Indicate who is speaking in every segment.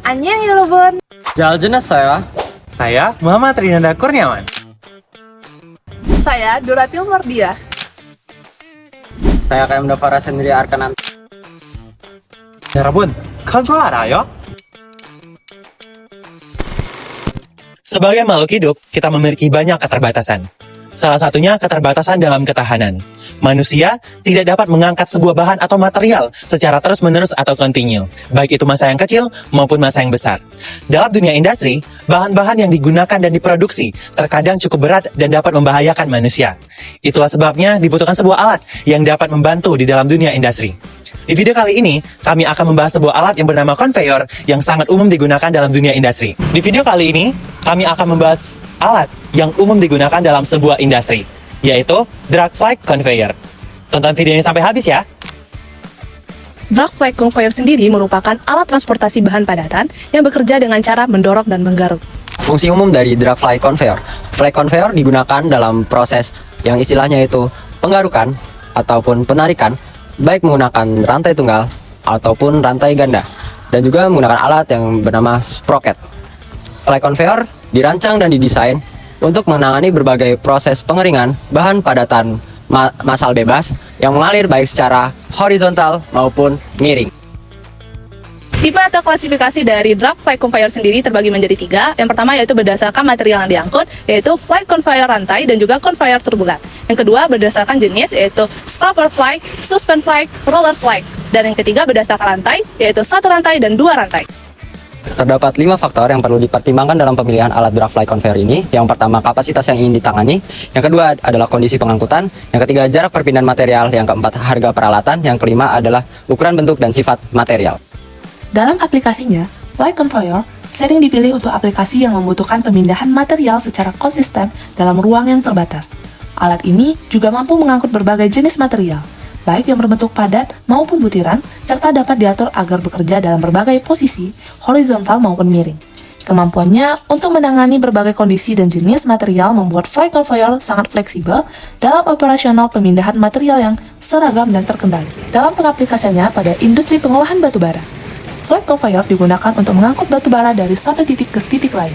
Speaker 1: Annyeong Yulubun.
Speaker 2: Jaljenas saya.
Speaker 3: Saya Muhammad Rinanda Kurniawan.
Speaker 1: Saya Duratil Mardia.
Speaker 2: Saya KM Davara sendiri Arkanan.
Speaker 3: 여러분, 그거 알아요? Sebagai makhluk hidup, kita memiliki banyak keterbatasan. Salah satunya keterbatasan dalam ketahanan. Manusia tidak dapat mengangkat sebuah bahan atau material secara terus-menerus atau kontinu, baik itu massa yang kecil maupun massa yang besar. Dalam dunia industri, bahan-bahan yang digunakan dan diproduksi terkadang cukup berat dan dapat membahayakan manusia. Itulah sebabnya dibutuhkan sebuah alat yang dapat membantu di dalam dunia industri. Di video kali ini, kami akan membahas sebuah alat yang bernama conveyor yang sangat umum digunakan dalam dunia industri. Di video kali ini, kami akan membahas alat yang umum digunakan dalam sebuah industri, yaitu drag flight conveyor. Tonton video ini sampai habis ya.
Speaker 4: Drag flight conveyor sendiri merupakan alat transportasi bahan padatan yang bekerja dengan cara mendorong dan menggaruk.
Speaker 2: Fungsi umum dari drag flight conveyor digunakan dalam proses yang istilahnya itu penggarukan ataupun penarikan, baik menggunakan rantai tunggal ataupun rantai ganda, dan juga menggunakan alat yang bernama sprocket. Flight conveyor dirancang dan didesain untuk menangani berbagai proses pengeringan bahan padatan massal bebas yang mengalir baik secara horizontal maupun miring.
Speaker 4: Tipe atau klasifikasi dari drag flight conveyor sendiri terbagi menjadi 3. Yang pertama yaitu berdasarkan material yang diangkut, yaitu flight conveyor rantai dan juga conveyor turbulen. Yang kedua berdasarkan jenis, yaitu scrubber flight, suspend flight, roller flight. Dan yang ketiga berdasarkan rantai, yaitu 1 rantai dan 2 rantai.
Speaker 2: Terdapat 5 faktor yang perlu dipertimbangkan dalam pemilihan alat drag flight conveyor ini. Yang pertama, kapasitas yang ingin ditangani. Yang kedua adalah kondisi pengangkutan. Yang ketiga, jarak perpindahan material. Yang keempat, harga peralatan. Yang kelima adalah ukuran, bentuk, dan sifat material.
Speaker 4: Dalam aplikasinya, flight conveyor sering dipilih untuk aplikasi yang membutuhkan pemindahan material secara konsisten dalam ruang yang terbatas. Alat ini juga mampu mengangkut berbagai jenis material, baik yang berbentuk padat maupun butiran, serta dapat diatur agar bekerja dalam berbagai posisi, horizontal maupun miring. Kemampuannya untuk menangani berbagai kondisi dan jenis material membuat flight conveyor sangat fleksibel dalam operasional pemindahan material yang seragam dan terkendali. Dalam pengaplikasiannya pada industri pengolahan batu bara, flight conveyor digunakan untuk mengangkut batu bara dari satu titik ke titik lain,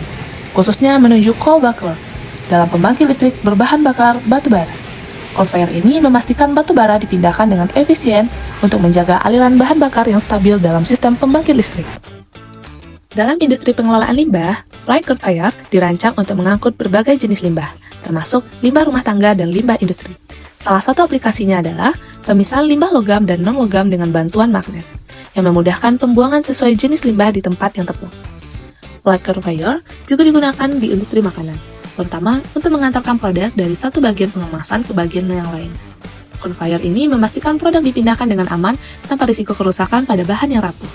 Speaker 4: khususnya menuju coal buckler dalam pembangkit listrik berbahan bakar batu bara. Conveyor ini memastikan batu bara dipindahkan dengan efisien untuk menjaga aliran bahan bakar yang stabil dalam sistem pembangkit listrik. Dalam industri pengelolaan limbah, flight conveyor dirancang untuk mengangkut berbagai jenis limbah, termasuk limbah rumah tangga dan limbah industri. Salah satu aplikasinya adalah pemisahan limbah logam dan non-logam dengan bantuan magnet, yang memudahkan pembuangan sesuai jenis limbah di tempat yang tepat. Flight conveyor juga digunakan di industri makanan, terutama untuk mengantarkan produk dari satu bagian pengemasan ke bagian yang lain. Conveyor ini memastikan produk dipindahkan dengan aman tanpa risiko kerusakan pada bahan yang rapuh.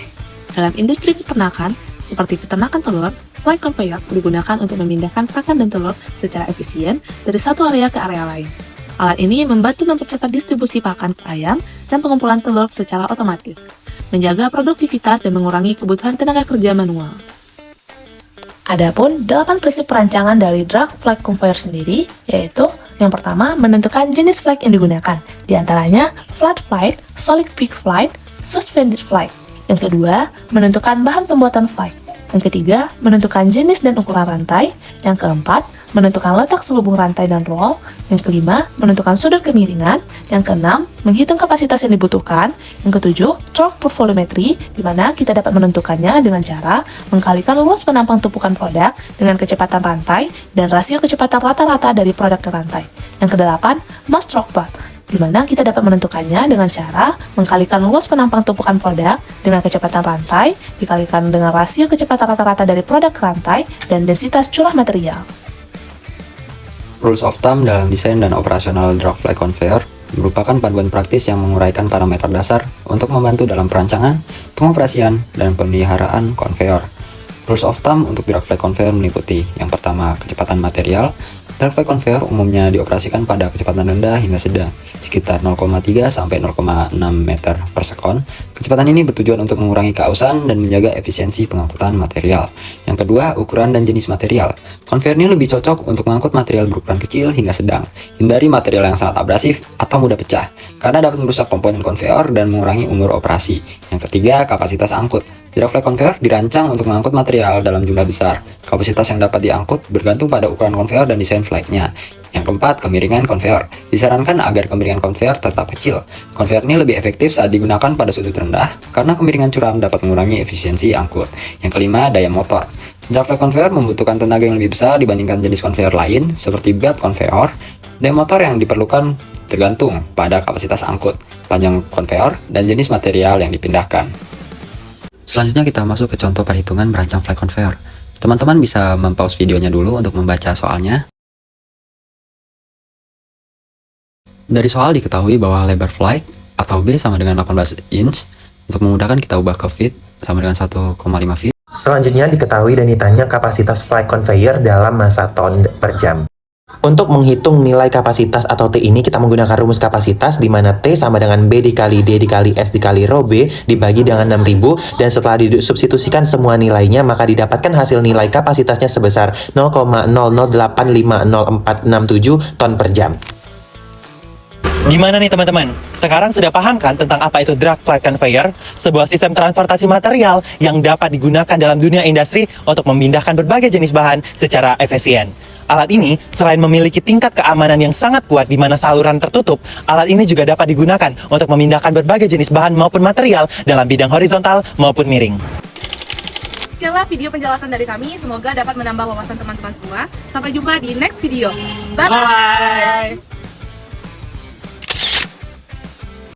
Speaker 4: Dalam industri peternakan, seperti peternakan telur, flight conveyor digunakan untuk memindahkan pakan dan telur secara efisien dari satu area ke area lain. Alat ini membantu mempercepat distribusi pakan ke ayam dan pengumpulan telur secara otomatis, menjaga produktivitas dan mengurangi kebutuhan tenaga kerja manual. Adapun 8 prinsip perancangan dari drag flight conveyor sendiri, yaitu yang pertama, menentukan jenis flight yang digunakan, di antaranya flat flight, solid peak flight, suspended flight. Yang kedua, menentukan bahan pembuatan flight. Yang ketiga, menentukan jenis dan ukuran rantai. Yang keempat, menentukan letak selubung rantai dan roll. Yang kelima, menentukan sudut kemiringan. Yang keenam, menghitung kapasitas yang dibutuhkan. Yang ketujuh, torque per volumetry, di mana kita dapat menentukannya dengan cara mengkalikan luas penampang tumpukan produk dengan kecepatan rantai dan rasio kecepatan rata-rata dari produk ke rantai. Yang kedelapan, mass torque part, di mana kita dapat menentukannya dengan cara mengkalikan luas penampang tumpukan produk dengan kecepatan rantai dikalikan dengan rasio kecepatan rata-rata dari produk ke rantai dan densitas curah material.
Speaker 2: Rules of thumb dalam desain dan operasional drag flight conveyor merupakan panduan praktis yang menguraikan parameter dasar untuk membantu dalam perancangan, pengoperasian, dan pemeliharaan conveyor. Rules of thumb untuk drag flight conveyor meliputi yang pertama, kecepatan material, Drag fly conveyor umumnya dioperasikan pada kecepatan rendah hingga sedang, sekitar 0,3 sampai 0,6 meter per sekon. Kecepatan ini bertujuan untuk mengurangi keausan dan menjaga efisiensi pengangkutan material. Yang kedua, ukuran dan jenis material. Conveyor ini lebih cocok untuk mengangkut material berukuran kecil hingga sedang. Hindari material yang sangat abrasif atau mudah pecah, karena dapat merusak komponen conveyor dan mengurangi umur operasi. Yang ketiga, kapasitas angkut. Drag fly conveyor dirancang untuk mengangkut material dalam jumlah besar. Kapasitas yang dapat diangkut bergantung pada ukuran conveyor dan desain flightnya. Yang keempat, kemiringan conveyor. Disarankan agar kemiringan conveyor tetap kecil. Conveyor ini lebih efektif saat digunakan pada sudut rendah, karena kemiringan curam dapat mengurangi efisiensi angkut. Yang kelima, daya motor. Drag fly conveyor membutuhkan tenaga yang lebih besar dibandingkan jenis conveyor lain, seperti belt conveyor. Daya motor yang diperlukan tergantung pada kapasitas angkut, panjang conveyor, dan jenis material yang dipindahkan. Selanjutnya kita masuk ke contoh perhitungan merancang fly conveyor. Teman-teman bisa mempause videonya dulu untuk membaca soalnya. Dari soal diketahui bahwa lebar flight atau B sama dengan 18 inch. Untuk memudahkan kita ubah ke feet sama dengan 1,5 feet.
Speaker 3: Selanjutnya diketahui dan ditanya kapasitas fly conveyor dalam masa ton per jam. Untuk menghitung nilai kapasitas atau T ini kita menggunakan rumus kapasitas di mana T sama dengan B dikali D dikali S dikali rho B dibagi dengan 6000, dan setelah disubstitusikan semua nilainya maka didapatkan hasil nilai kapasitasnya sebesar 0,00850467 ton per jam. Gimana nih teman-teman? Sekarang sudah paham kan tentang apa itu drag fly conveyor? Sebuah sistem transportasi material yang dapat digunakan dalam dunia industri untuk memindahkan berbagai jenis bahan secara efisien. Alat ini selain memiliki tingkat keamanan yang sangat kuat di mana saluran tertutup, alat ini juga dapat digunakan untuk memindahkan berbagai jenis bahan maupun material dalam bidang horizontal maupun miring.
Speaker 1: Sekianlah video penjelasan dari kami, semoga dapat menambah wawasan teman-teman semua. Sampai jumpa di next video. Bye!